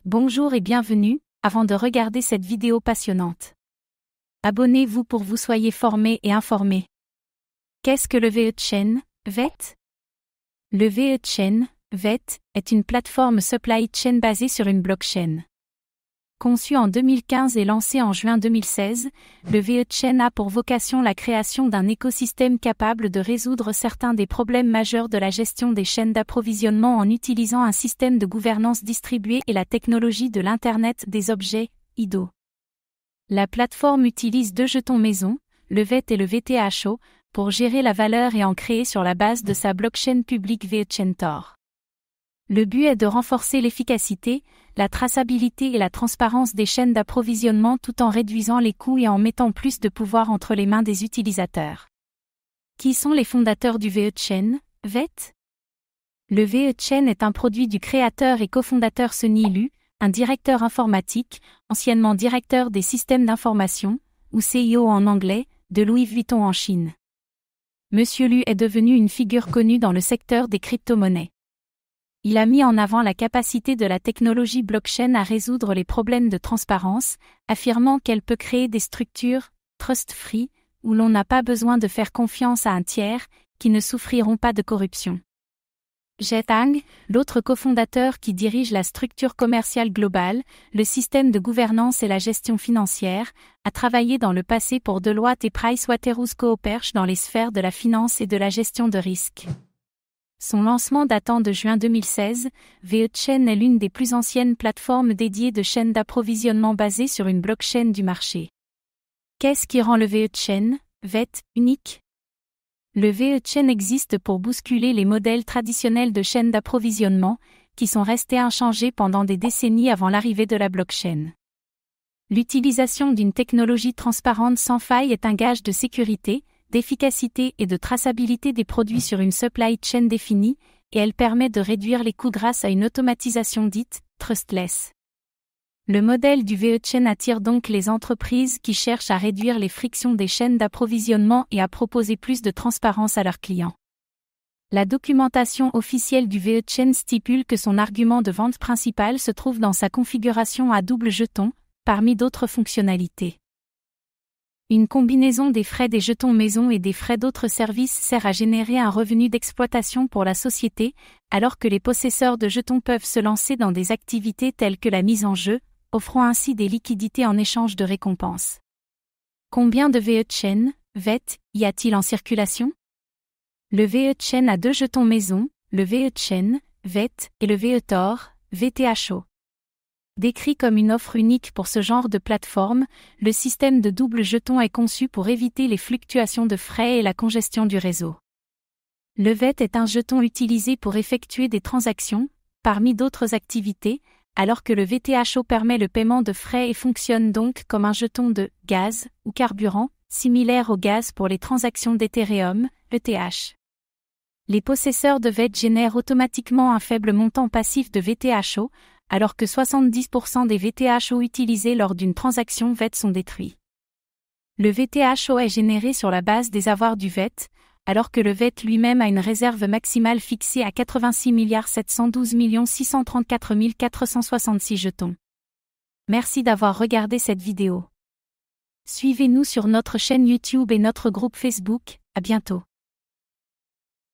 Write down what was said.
Bonjour et bienvenue, avant de regarder cette vidéo passionnante. Abonnez-vous pour vous soyez formés et informés. Qu'est-ce que le VeChain, VeT? Le VeChain, VeT, est une plateforme supply chain basée sur une blockchain. Conçu en 2015 et lancé en juin 2016, le VeChain a pour vocation la création d'un écosystème capable de résoudre certains des problèmes majeurs de la gestion des chaînes d'approvisionnement en utilisant un système de gouvernance distribué et la technologie de l'Internet des objets, IDO. La plateforme utilise deux jetons maison, le VeT et le VTHO, pour gérer la valeur et en créer sur la base de sa blockchain publique VeChain Tor. Le but est de renforcer l'efficacité, la traçabilité et la transparence des chaînes d'approvisionnement tout en réduisant les coûts et en mettant plus de pouvoir entre les mains des utilisateurs. Qui sont les fondateurs du VeChain, VeT? Le VeChain est un produit du créateur et cofondateur Sonny Lu, un directeur informatique, anciennement directeur des systèmes d'information, ou CIO en anglais, de Louis Vuitton en Chine. Monsieur Lu est devenu une figure connue dans le secteur des crypto-monnaies. Il a mis en avant la capacité de la technologie blockchain à résoudre les problèmes de transparence, affirmant qu'elle peut créer des structures trust-free, où l'on n'a pas besoin de faire confiance à un tiers, qui ne souffriront pas de corruption. Jie Tang, l'autre cofondateur qui dirige la structure commerciale globale, le système de gouvernance et la gestion financière, a travaillé dans le passé pour Deloitte et PricewaterhouseCoopers dans les sphères de la finance et de la gestion de risque. Son lancement datant de juin 2016, VeChain est l'une des plus anciennes plateformes dédiées de chaînes d'approvisionnement basées sur une blockchain du marché. Qu'est-ce qui rend le VeChain, VeT, unique? Le VeChain existe pour bousculer les modèles traditionnels de chaînes d'approvisionnement, qui sont restés inchangés pendant des décennies avant l'arrivée de la blockchain. L'utilisation d'une technologie transparente sans faille est un gage de sécurité, d'efficacité et de traçabilité des produits sur une supply chain définie, et elle permet de réduire les coûts grâce à une automatisation dite « trustless ». Le modèle du VeChain attire donc les entreprises qui cherchent à réduire les frictions des chaînes d'approvisionnement et à proposer plus de transparence à leurs clients. La documentation officielle du VeChain stipule que son argument de vente principal se trouve dans sa configuration à double jeton, parmi d'autres fonctionnalités. Une combinaison des frais des jetons maison et des frais d'autres services sert à générer un revenu d'exploitation pour la société, alors que les possesseurs de jetons peuvent se lancer dans des activités telles que la mise en jeu, offrant ainsi des liquidités en échange de récompenses. Combien de VeChain, VeT, y a-t-il en circulation? Le VeChain a deux jetons maison, le VeChain, VeT, et le VeTor, VTHO. Décrit comme une offre unique pour ce genre de plateforme, le système de double jeton est conçu pour éviter les fluctuations de frais et la congestion du réseau. Le VeT est un jeton utilisé pour effectuer des transactions, parmi d'autres activités, alors que le VTHO permet le paiement de frais et fonctionne donc comme un jeton de « gaz » ou carburant, similaire au gaz pour les transactions d'Ethereum, ETH. Les possesseurs de VeT génèrent automatiquement un faible montant passif de VTHO, alors que 70% des VTHO utilisés lors d'une transaction VeT sont détruits. Le VTHO est généré sur la base des avoirs du VeT, alors que le VeT lui-même a une réserve maximale fixée à 86 712 634 466 jetons. Merci d'avoir regardé cette vidéo. Suivez-nous sur notre chaîne YouTube et notre groupe Facebook, à bientôt.